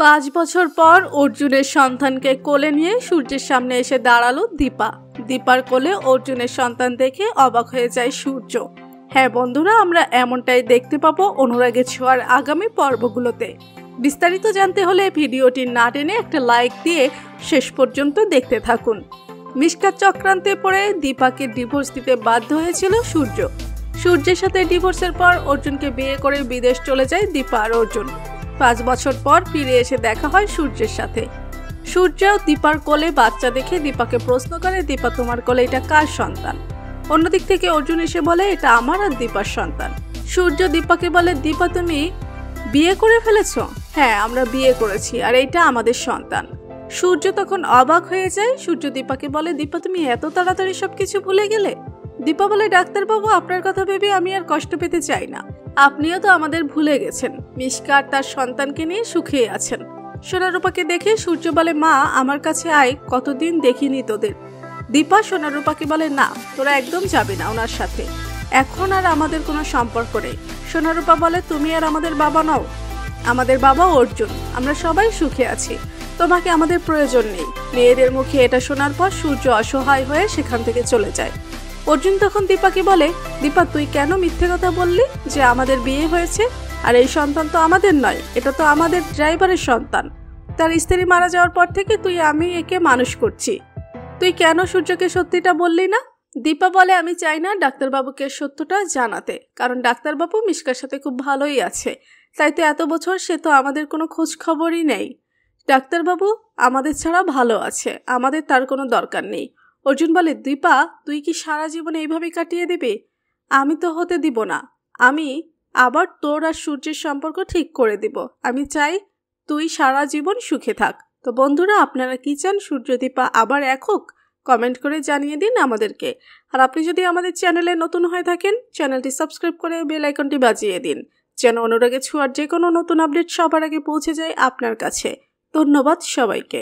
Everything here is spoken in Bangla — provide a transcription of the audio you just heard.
5 বছর পর অর্জুনের সন্তানকে কোলে নিয়ে সূর্যের সামনে এসে দাঁড়ালো দীপা। দীপার কোলে অর্জুনের সন্তান দেখে অবাক হয়ে যায় সূর্য। হ্যাঁ বন্ধুরা, আমরা এমনটাই দেখতে পাবো অনুরাগের ছোঁয়ার আগামী পর্বগুলোতে। বিস্তারিত জানতে হলে ভিডিওটি না টেনে একটা লাইক দিয়ে শেষ পর্যন্ত দেখতে থাকুন। মিশকার চক্রান্তে পড়ে দীপাকে ডিভোর্স দিতে বাধ্য হয়েছিল সূর্য। সূর্যের সাথে ডিভোর্সের পর অর্জুনকে বিয়ে করে বিদেশ চলে যায় দীপা আর অর্জুন। 5 বছর পর ফিরে এসে দেখা হয় সূর্যের সাথে। সূর্য দীপার কোলে বাচ্চা দেখে দীপাকে প্রশ্ন করে, দীপা তোমার কোলে এটা কার সন্তান? অন্যদিক থেকে অর্জুন এসে বলে, এটা আমার আর দীপার সন্তান। সূর্য দীপাকে বলে, দীপা তুমি বিয়ে করে ফেলেছ? হ্যাঁ, আমরা বিয়ে করেছি আর এইটা আমাদের সন্তান। সূর্য তখন অবাক হয়ে যায়। সূর্য দীপাকে বলে, দীপা তুমি এত তাড়াতাড়ি সবকিছু ভুলে গেলে? দীপা বলে, ডাক্তারবাবু আপনার কথা ভেবে আমি আর কষ্ট পেতে চাই না। আপনিও তো আমাদের ভুলে গেছেন। মিশকা আর তার সন্তানকে নিয়ে সুখে আছেন। সোনারূপাকে দেখে সূর্য বলে, মা আমার কাছে আয়, কতদিন দেখিনি তোদের। দীপা সোনারূপাকে বলে, না তোরা একদম যাবি না ওনার সাথে, এখন আর আমাদের কোনো সম্পর্ক নেই। সোনারূপা বলে, তুমি আর আমাদের বাবা নও, আমাদের বাবা অর্জুন, আমরা সবাই সুখে আছি, তোমাকে আমাদের প্রয়োজন নেই। মেয়েদের মুখে এটা শোনার পর সূর্য অসহায় হয়ে সেখান থেকে চলে যায়। অর্জুন তখন দীপাকে বলে, দীপা তুই কেন মিথ্যে কথা বললি যে আমাদের বিয়ে হয়েছে? আর এই সন্তান তো আমাদের নয়, এটা তো আমাদের ড্রাইভারের সন্তান। তার স্ত্রী মারা যাওয়ার পর থেকে আমি একে মানুষ করছি। তুই কেন সূর্যকে সত্যিটা বললি না? দীপা বলে, আমি চাই না ডাক্তারবাবুকে সত্যটা জানাতে, কারণ ডাক্তারবাবু মিশকার সাথে খুব ভালোই আছে, তাই তো এত বছর সে তো আমাদের কোনো খোঁজ খবরই নেই। ডাক্তারবাবু আমাদের ছাড়া ভালো আছে, আমাদের তার কোনো দরকার নেই। অর্জুন বলে, দীপা তুই কি সারা জীবন এইভাবে কাটিয়ে দিবি? আমি তো হতে দিব না। আমি আবার তোর আর সূর্যের সম্পর্ক ঠিক করে দিব। আমি চাই তুই সারা জীবন সুখে থাক। তো বন্ধুরা, আপনারা কি চান সূর্য দীপা আবার এক হোক? কমেন্ট করে জানিয়ে দিন আমাদেরকে। আর আপনি যদি আমাদের চ্যানেলে নতুন হয়ে থাকেন, চ্যানেলটি সাবস্ক্রাইব করে বেল আইকনটি বাজিয়ে দিন, যেন অনুরাগের ছোঁয়ার যে কোনো নতুন আপডেট সবার আগে পৌঁছে যায় আপনার কাছে। ধন্যবাদ সবাইকে।